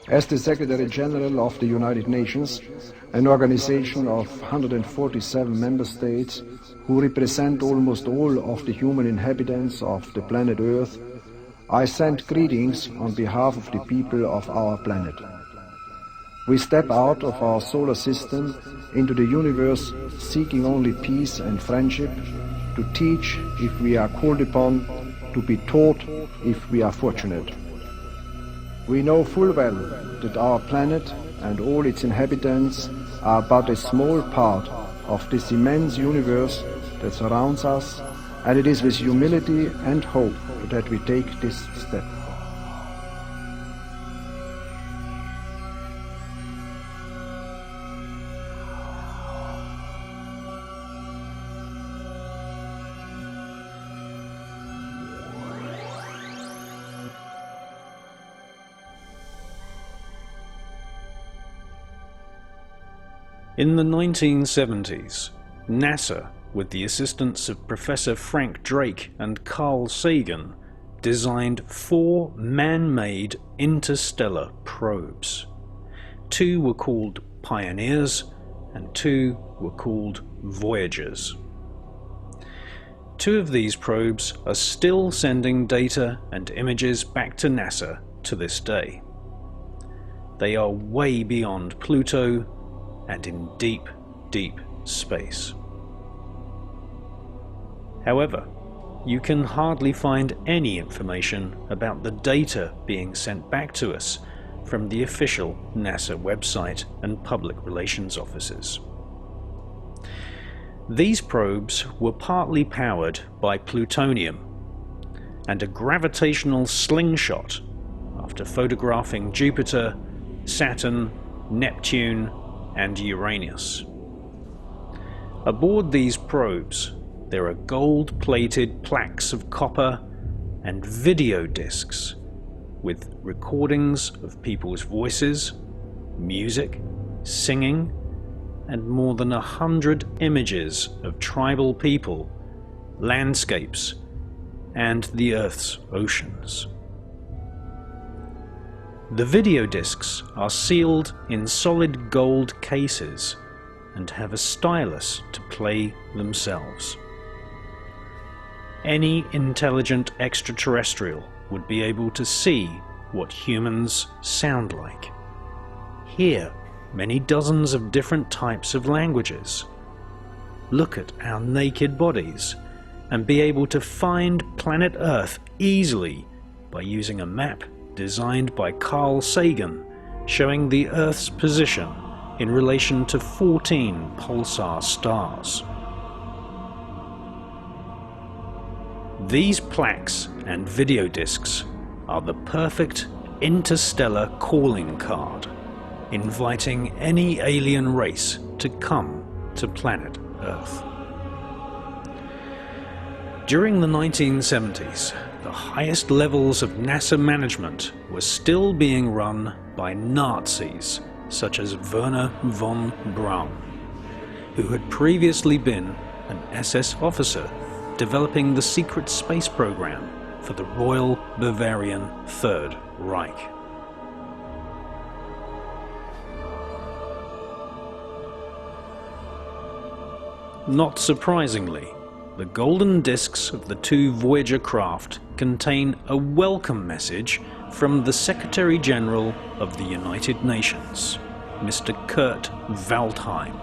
As the Secretary General of the United Nations, an organization of 147 member states who represent almost all of the human inhabitants of the planet Earth, I send greetings on behalf of the people of our planet. We step out of our solar system into the universe seeking only peace and friendship, to teach if we are called upon, to be taught if we are fortunate. We know full well that our planet and all its inhabitants are but a small part of this immense universe that surrounds us, and it is with humility and hope that we take this step. In the 1970s, NASA, with the assistance of Professor Frank Drake and Carl Sagan, designed 4 man-made interstellar probes. 2 were called Pioneers and 2 were called Voyagers. 2 of these probes are still sending data and images back to NASA to this day. They are way beyond Pluto and in deep, deep space. However, you can hardly find any information about the data being sent back to us from the official NASA website and public relations offices. These probes were partly powered by plutonium and a gravitational slingshot after photographing Jupiter, Saturn, Neptune, and Uranus. Aboard these probes, there are gold-plated plaques of copper and video discs with recordings of people's voices, music, singing, and more than 100 images of tribal people, landscapes, and the Earth's oceans. The video discs are sealed in solid gold cases and have a stylus to play themselves. Any intelligent extraterrestrial would be able to see what humans sound like, hear many dozens of different types of languages, look at our naked bodies, and be able to find planet Earth easily by using a map designed by Carl Sagan, showing the Earth's position in relation to 14 pulsar stars. These plaques and video discs are the perfect interstellar calling card, inviting any alien race to come to planet Earth. During the 1970s, the highest levels of NASA management were still being run by Nazis such as Werner von Braun, who had previously been an SS officer developing the secret space program for the Royal Bavarian Third Reich. Not surprisingly, the golden discs of the 2 Voyager craft contain a welcome message from the Secretary General of the United Nations, Mr. Kurt Waldheim.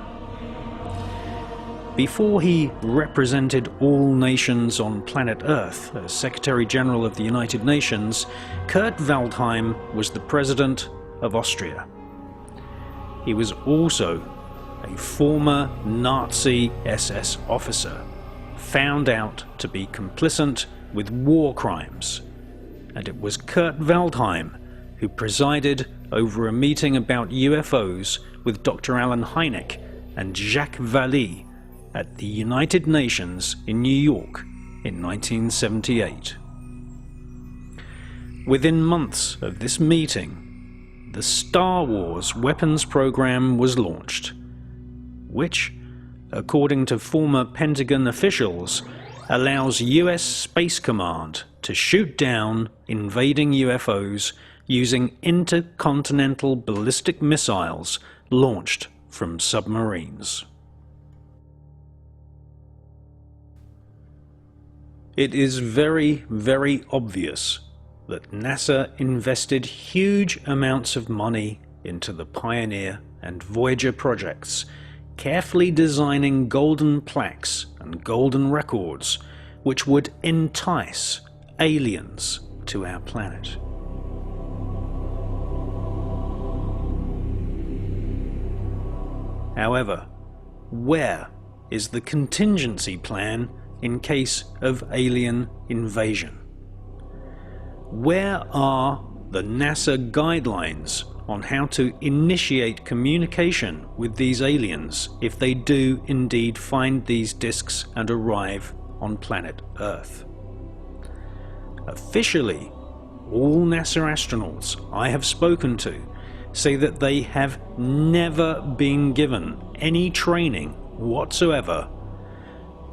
Before he represented all nations on planet Earth as Secretary General of the United Nations, Kurt Waldheim was the President of Austria. He was also a former Nazi SS officer, found out to be complicit with war crimes, and it was Kurt Waldheim who presided over a meeting about UFOs with Dr. Alan Hynek and Jacques Vallée at the United Nations in New York in 1978. Within months of this meeting, the Star Wars weapons program was launched, which, according to former Pentagon officials, allows US Space Command to shoot down invading UFOs using intercontinental ballistic missiles launched from submarines. It is very, very obvious that NASA invested huge amounts of money into the Pioneer and Voyager projects, carefully designing golden plaques and golden records which would entice aliens to our planet. However, where is the contingency plan in case of alien invasion? Where are the NASA guidelines on how to initiate communication with these aliens if they do indeed find these disks and arrive on planet Earth? Officially, all NASA astronauts I have spoken to say that they have never been given any training whatsoever.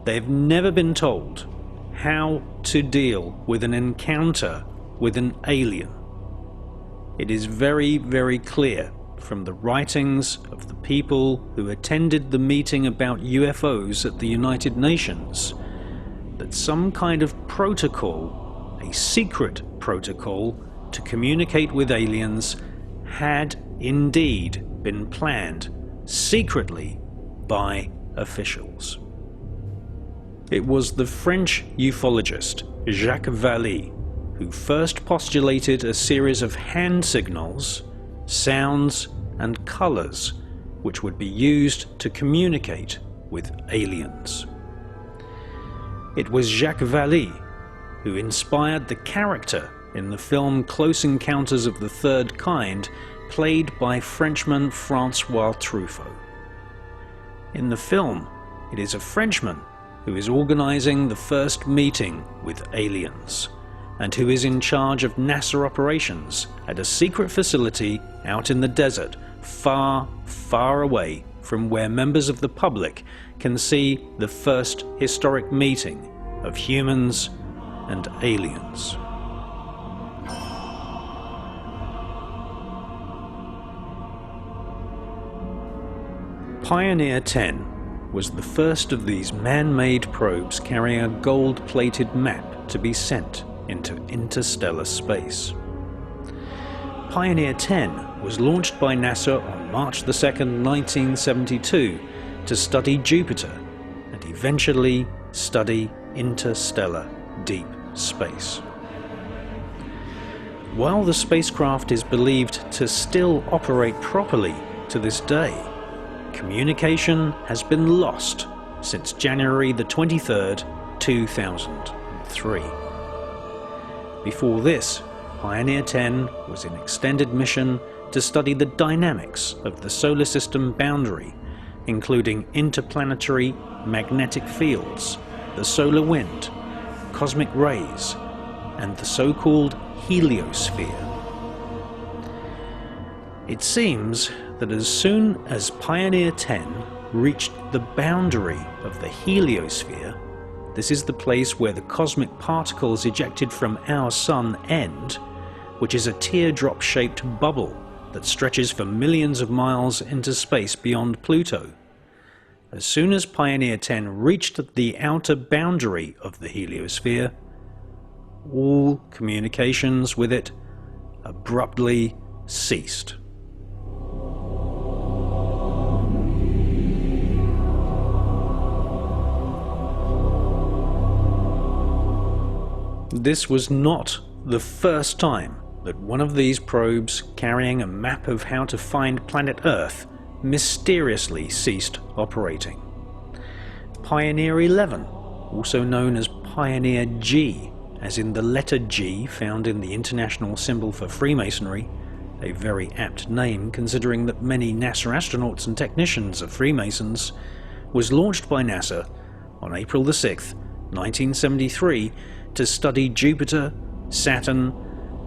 They've never been told how to deal with an encounter with an alien. It is very, very clear from the writings of the people who attended the meeting about UFOs at the United Nations that some kind of protocol, a secret protocol to communicate with aliens, had indeed been planned secretly by officials. It was the French ufologist Jacques Vallée who first postulated a series of hand signals, sounds and colours which would be used to communicate with aliens. It was Jacques Vallée who inspired the character in the film Close Encounters of the Third Kind, played by Frenchman François Truffaut. In the film, it is a Frenchman who is organising the first meeting with aliens, and who is in charge of NASA operations at a secret facility out in the desert, far, far away from where members of the public can see the first historic meeting of humans and aliens. Pioneer 10 was the first of these man-made probes carrying a gold-plated map to be sent into interstellar space. Pioneer 10 was launched by NASA on March 2nd, 1972 to study Jupiter and eventually study interstellar deep space. While the spacecraft is believed to still operate properly to this day, communication has been lost since January the 23rd, 2003. Before this, Pioneer 10 was in extended mission to study the dynamics of the solar system boundary, including interplanetary magnetic fields, the solar wind, cosmic rays, and the so-called heliosphere. It seems that as soon as Pioneer 10 reached the boundary of the heliosphere, this is the place where the cosmic particles ejected from our Sun end, which is a teardrop-shaped bubble that stretches for millions of miles into space beyond Pluto. As soon as Pioneer 10 reached the outer boundary of the heliosphere, all communications with it abruptly ceased. This was not the first time that one of these probes carrying a map of how to find planet Earth mysteriously ceased operating. Pioneer 11, also known as Pioneer G, as in the letter G found in the international symbol for Freemasonry, a very apt name considering that many NASA astronauts and technicians are Freemasons, was launched by NASA on April the 6th, 1973 to study Jupiter, Saturn,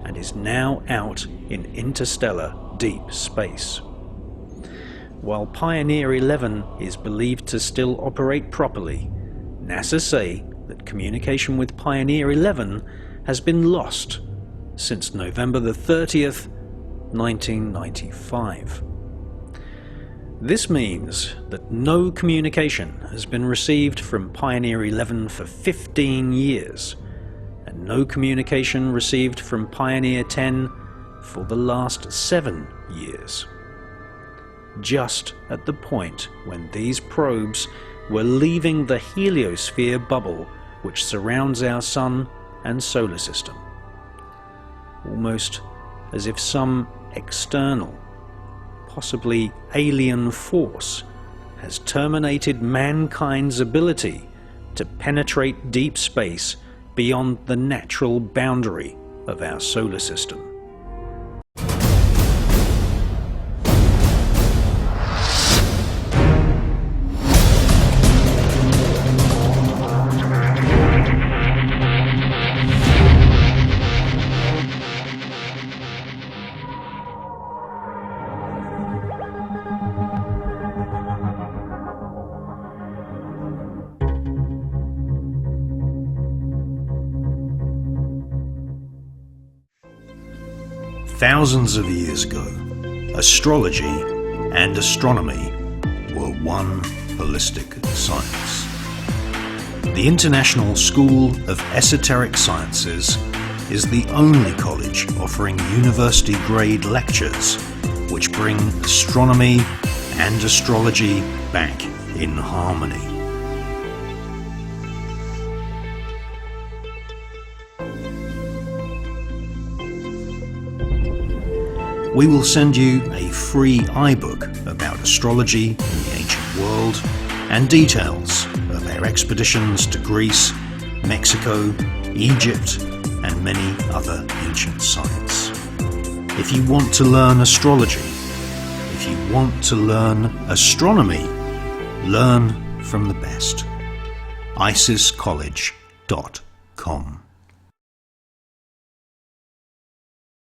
and is now out in interstellar deep space. While Pioneer 11 is believed to still operate properly, NASA say that communication with Pioneer 11 has been lost since November the 30th, 1995. This means that no communication has been received from Pioneer 11 for 15 years, and no communication received from Pioneer 10 for the last 7 years. Just at the point when these probes were leaving the heliosphere bubble which surrounds our Sun and solar system. Almost as if some external, possibly alien force has terminated mankind's ability to penetrate deep space beyond the natural boundary of our solar system. Thousands of years ago, astrology and astronomy were one holistic science. The International School of Esoteric Sciences is the only college offering university-grade lectures which bring astronomy and astrology back in harmony. We will send you a free iBook about astrology in the ancient world and details of our expeditions to Greece, Mexico, Egypt, and many other ancient sites. If you want to learn astrology, if you want to learn astronomy, learn from the best. IsisCollege.com